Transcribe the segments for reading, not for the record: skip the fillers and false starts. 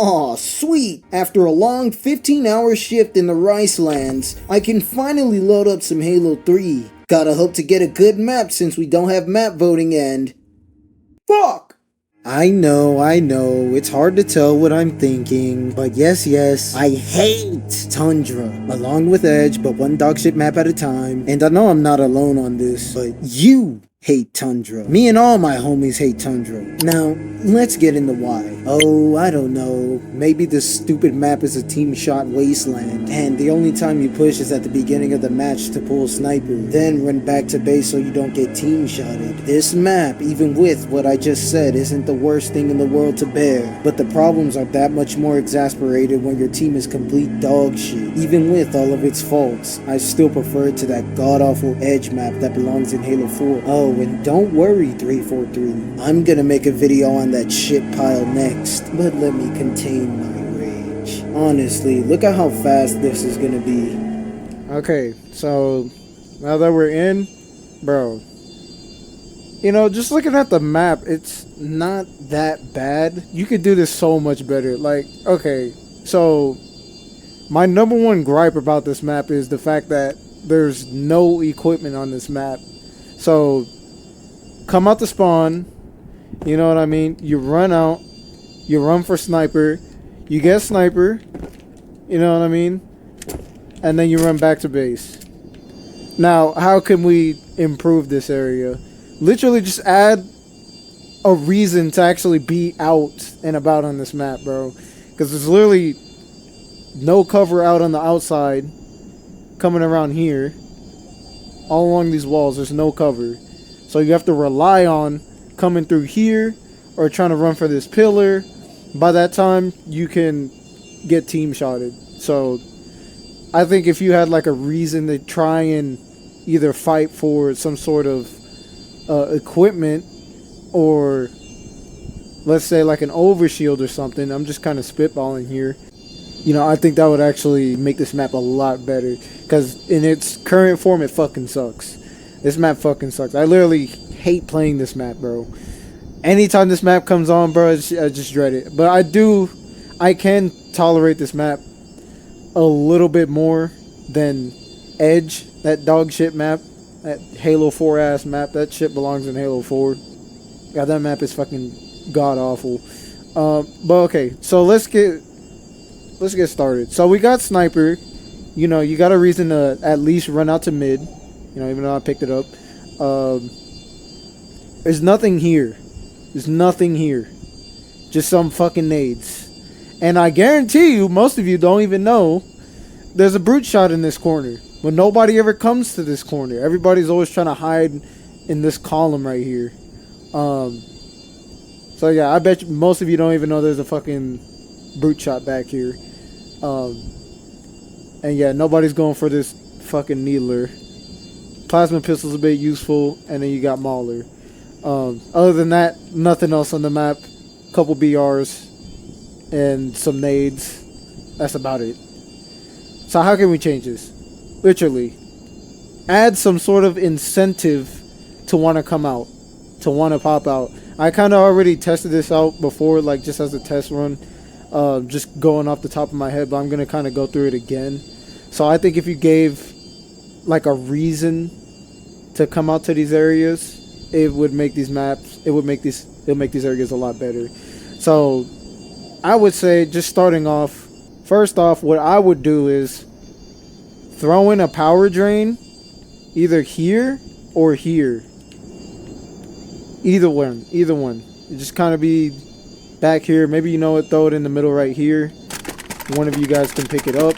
Aw, sweet! After a long 15-hour shift in the Rice Lands, I can finally load up some Halo 3. Gotta hope to get a good map since we don't have map voting and... Fuck! I know, it's hard to tell what I'm thinking, but yes, I hate Tundra, along with Edge, but one dogshit map at a time. And I know I'm not alone on this, but you hate Tundra. Me and all my homies hate Tundra. Now, let's get into why. Oh, I don't know. Maybe this stupid map is a team shot wasteland, and the only time you push is at the beginning of the match to pull sniper, then run back to base so you don't get team shotted. This map, even with what I just said, isn't the worst thing in the world to bear, but the problems are that much more exasperated when your team is complete dog shit. Even with all of its faults, I still prefer it to that god-awful Edge map that belongs in Halo 4. Oh, and don't worry, 343. I'm gonna make a video on that shit pile next, but let me contain my rage. Honestly, look at how fast this is gonna be. Okay, so now that we're in, bro, you know, just looking at the map, it's not that bad. You could do this so much better. Like, okay, so my number one gripe about this map is the fact that there's no equipment on this map. So come out to spawn, you know what I mean? You run out, you run for sniper, you get sniper, you know what I mean? And then you run back to base. Now, how can we improve this area? Literally just add a reason to actually be out and about on this map, bro. Because there's literally no cover out on the outside coming around here. All along these walls, there's no cover. So you have to rely on coming through here or trying to run for this pillar. By that time, you can get team shotted. So I think if you had like a reason to try and either fight for some sort of equipment, or let's say like an overshield or something, I'm just kind of spitballing here, you know, I think that would actually make this map a lot better, because in its current form it fucking sucks. This map fucking sucks. I literally hate playing this map, bro. Anytime this map comes on, bro, I just dread it. But I can tolerate this map a little bit more than Edge, that dog shit map, that Halo 4 ass map. That shit belongs in Halo 4. Yeah, that map is fucking god awful. But okay, so let's get started. So we got sniper. You know, you got a reason to at least run out to mid. You know, even though I picked it up. There's nothing here. There's nothing here. Just some fucking nades. And I guarantee you, most of you don't even know there's a brute shot in this corner. But nobody ever comes to this corner. Everybody's always trying to hide in this column right here. So yeah, I bet most of you don't even know there's a fucking brute shot back here. And yeah, nobody's going for this fucking needler. Plasma pistol's a bit useful, and then you got Mauler. Other than that, nothing else on the map. Couple BRs and some nades. That's about it. So how can we change this? Literally, add some sort of incentive to want to come out, to want to pop out. I kind of already tested this out before, like just as a test run, just going off the top of my head, but I'm going to kind of go through it again. So I think if you gave like a reason to come out to these areas, it would make these maps, it would make these areas a lot better. So I would say, just starting off, first off, what I would do is throw in a power drain either here or here. Either one. You just kind of be back here. Maybe, you know what, throw it in the middle right here. One of you guys can pick it up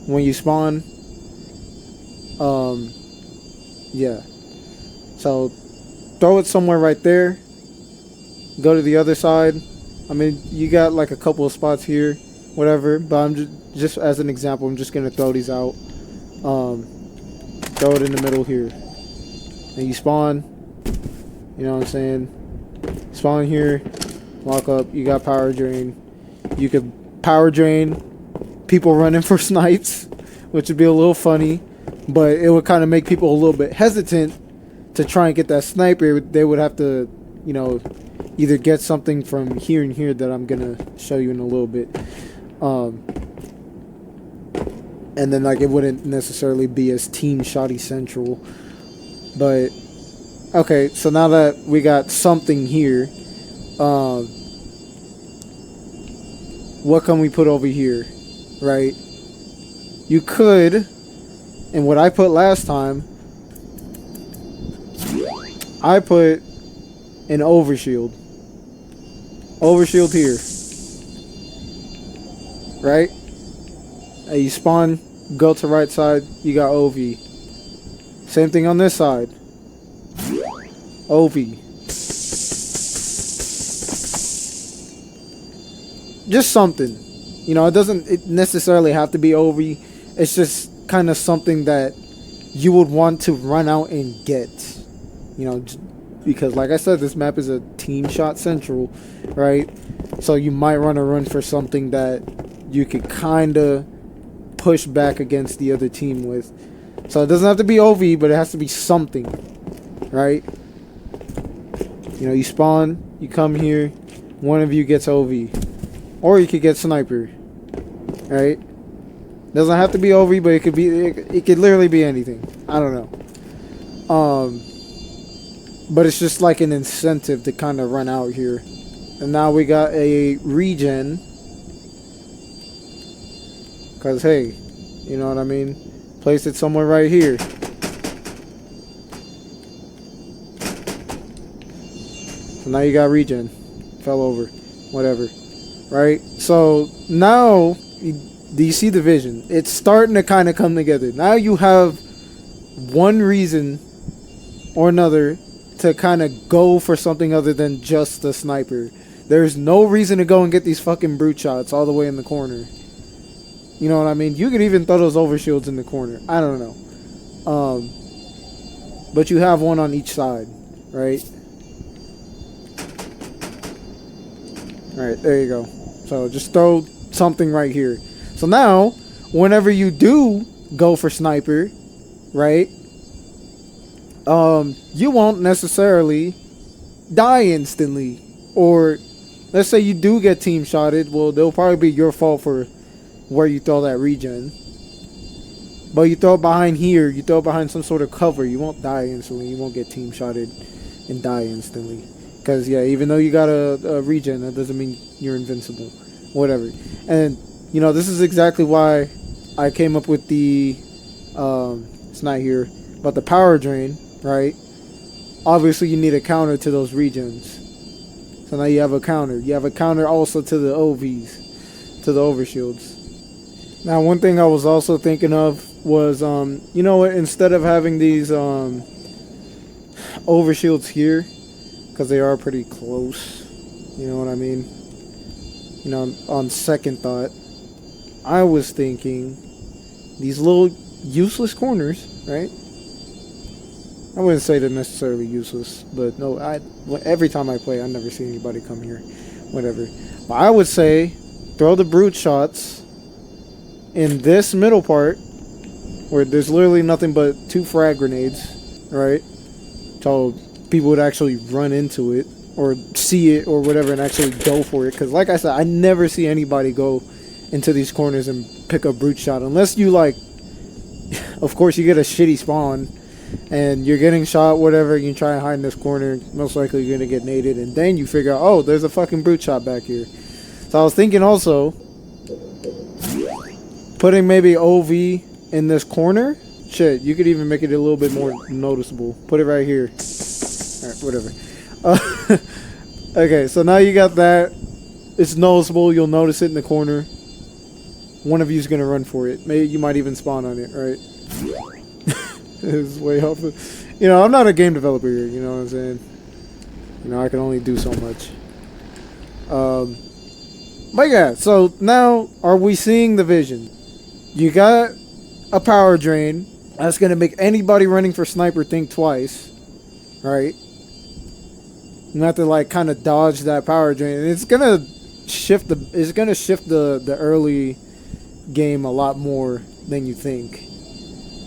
when you spawn. Yeah. So throw it somewhere right there. Go to the other side. I mean, you got like a couple of spots here, whatever, but I'm just as an example, I'm just gonna throw these out. Throw it in the middle here. And you spawn. You know what I'm saying? Spawn here, walk up, you got power drain. You could power drain people running for snipes, which would be a little funny, but it would kind of make people a little bit hesitant to try and get that sniper. They would have to, you know, either get something from here and here that I'm gonna show you in a little bit. And then like it wouldn't necessarily be as team shotty central. But okay, so now that we got something here, what can we put over here, right? You could, and what I put last time, I put an overshield. Overshield here. Right? You spawn, go to right side, you got OV. Same thing on this side. OV. Just something. You know, it doesn't necessarily have to be OV. It's just kind of something that you would want to run out and get. You know, because like I said, this map is a team shot central, right? So you might run for something that you could kind of push back against the other team with. So it doesn't have to be OV, but it has to be something, right? You know, you spawn, you come here, one of you gets OV. Or you could get sniper, right? Doesn't have to be OV, but it could be, it could literally be anything. I don't know. But it's just like an incentive to kind of run out here. And now we got a regen. Because, hey, you know what I mean? Place it somewhere right here. So now you got regen. Fell over. Whatever. Right? So now, do you see the vision? It's starting to kind of come together. Now you have one reason or another to kind of go for something other than just the sniper. There's no reason to go and get these fucking brute shots all the way in the corner. You know what I mean? You could even throw those overshields in the corner. I don't know. But you have one on each side, right? Alright, there you go. So just throw something right here. So now, whenever you do go for sniper, right? You won't necessarily die instantly. Or let's say you do get team shotted. Well, it'll probably be your fault for where you throw that regen. But you throw it behind here, you throw it behind some sort of cover, you won't die instantly. You won't get team shotted and die instantly. Because, yeah, even though you got a regen, that doesn't mean you're invincible. Whatever. And, you know, this is exactly why I came up with the, it's not here, but the power drain, right? Obviously, you need a counter to those regens. So now you have a counter. You have a counter also to the OVs, to the overshields. Now, one thing I was also thinking of was, you know what, instead of having these overshields here, because they are pretty close, you know what I mean? You know, on second thought, I was thinking these little useless corners, right? I wouldn't say they're necessarily useless, but no, every time I play, I never see anybody come here, whatever. But I would say throw the brute shots in this middle part where there's literally nothing but 2 frag grenades, right? So people would actually run into it or see it or whatever and actually go for it. Because like I said, I never see anybody go into these corners and pick a brute shot unless you, like, of course you get a shitty spawn and you're getting shot, whatever, you try and hide in this corner, most likely you're going to get naded, and then you figure out, oh, there's a fucking brute shot back here. So I was thinking also putting maybe OV in this corner. Shit, you could even make it a little bit more noticeable. Put it right here. Alright, whatever. Okay, so now you got that. It's noticeable. You'll notice it in the corner. One of you's going to run for it. Maybe you might even spawn on it, right? It's way off. You know, I'm not a game developer here, you know what I'm saying? You know, I can only do so much. But yeah, so now are we seeing the vision? You got a power drain that's going to make anybody running for sniper think twice, right? You have to, like, kind of dodge that power drain, and it's going to shift the early game a lot more than you think.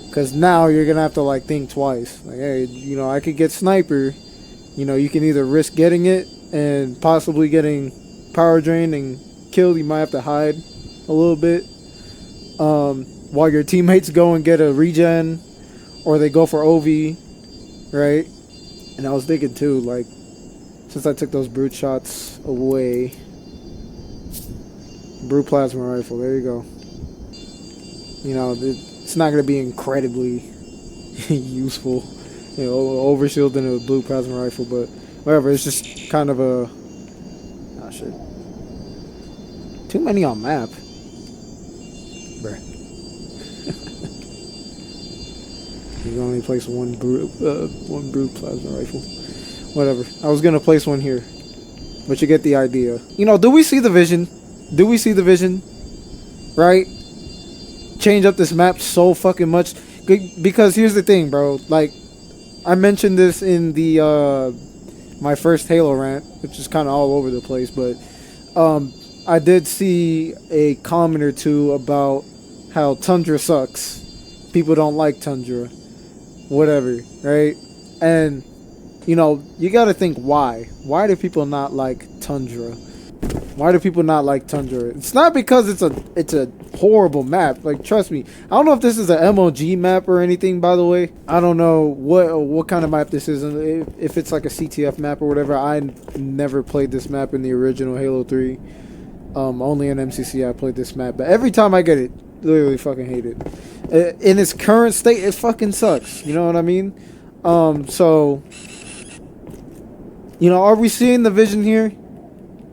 Because now you're going to have to, like, think twice. Like, hey, you know, I could get sniper. You know, you can either risk getting it and possibly getting power drained and killed. You might have to hide a little bit while your teammates go and get a regen, or they go for OV, right? And I was thinking too, like, since I took those brute shots away, brute plasma rifle, there you go. You know, it's not going to be incredibly useful, you know, overshield and a blue plasma rifle, but whatever, it's just kind of a, oh shit, too many on map, bruh. You can only place one brute plasma rifle, whatever. I was going to place one here, but you get the idea. You know, do we see the vision? Do we see the vision? Right? Change up this map so fucking much. Because here's the thing, bro. Like, I mentioned this in the my first Halo rant, which is kind of all over the place, but I did see a comment or two about how Tundra sucks. People don't like Tundra. Whatever, right? And, you know, you gotta think why. Why do people not like Tundra? Why do people not like Tundra? It's not because it's a horrible map. Like, trust me. I don't know if this is a MOG map or anything, by the way. I don't know what kind of map this is. If it's like a CTF map or whatever. I never played this map in the original Halo 3. Only in MCC I played this map. But every time I get it, literally fucking hate it. In its current state, it fucking sucks. You know what I mean? So, you know, are we seeing the vision here?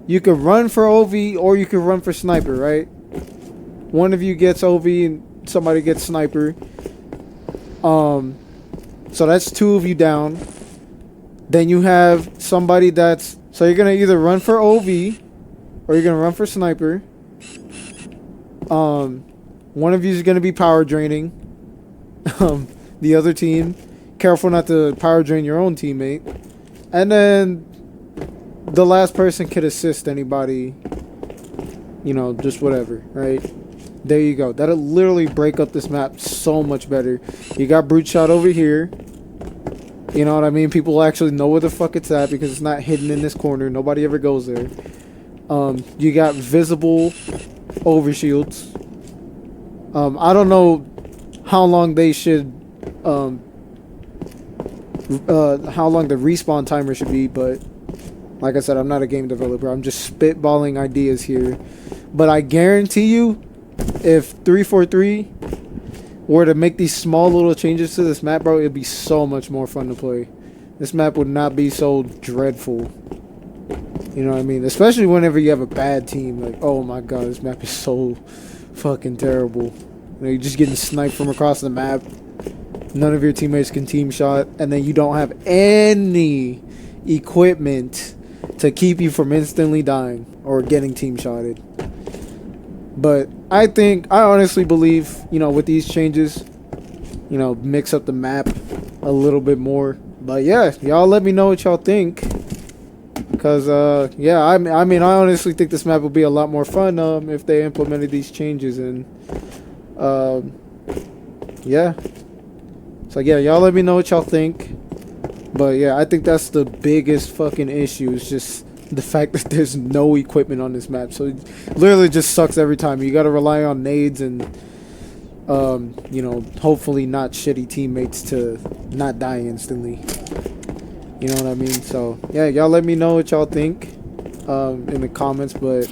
You could run for OV or you could run for sniper, right? One of you gets OV and somebody gets sniper. So that's two of you down. Then you have somebody that's... So you're going to either run for OV or you're going to run for sniper. One of you is going to be power draining. The other team, careful not to power drain your own teammate. And then the last person could assist anybody, you know, just whatever, right? There you go. That'll literally break up this map so much better. You got brute shot over here. You know what I mean? People actually know where the fuck it's at because it's not hidden in this corner. Nobody ever goes there. You got visible overshields. I don't know how long they should, how long the respawn timer should be, but like I said, I'm not a game developer. I'm just spitballing ideas here. But I guarantee you, if 343 were to make these small little changes to this map, bro, it'd be so much more fun to play. This map would not be so dreadful. You know what I mean? Especially whenever you have a bad team. Like, oh my god, this map is so fucking terrible. You know, you're just getting sniped from across the map. None of your teammates can team shot. And then you don't have any equipment to keep you from instantly dying or getting team shotted. But I honestly believe, you know, with these changes, you know, mix up the map a little bit more. But yeah, y'all let me know what y'all think. Because, yeah, I mean, I honestly think this map would be a lot more fun if they implemented these changes. And, yeah. So, yeah, y'all let me know what y'all think. But, yeah, I think that's the biggest fucking issue. Is just the fact that there's no equipment on this map. So, it literally just sucks every time. You got to rely on nades and, you know, hopefully not shitty teammates to not die instantly. You know what I mean? So, yeah, y'all let me know what y'all think in the comments. But,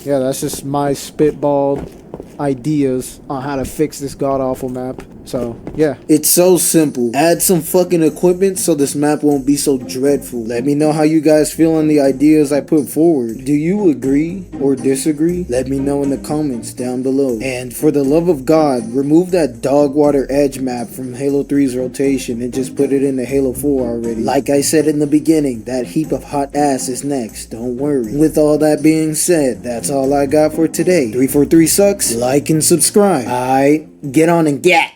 yeah, that's just my spitballed ideas on how to fix this god-awful map. So, yeah. It's so simple. Add some fucking equipment so this map won't be so dreadful. Let me know how you guys feel on the ideas I put forward. Do you agree or disagree? Let me know in the comments down below. And for the love of God, remove that dog water edge map from Halo 3's rotation and just put it into Halo 4 already. Like I said in the beginning, that heap of hot ass is next. Don't worry. With all that being said, that's all I got for today. 343 sucks. Like and subscribe. Alright, get on and get.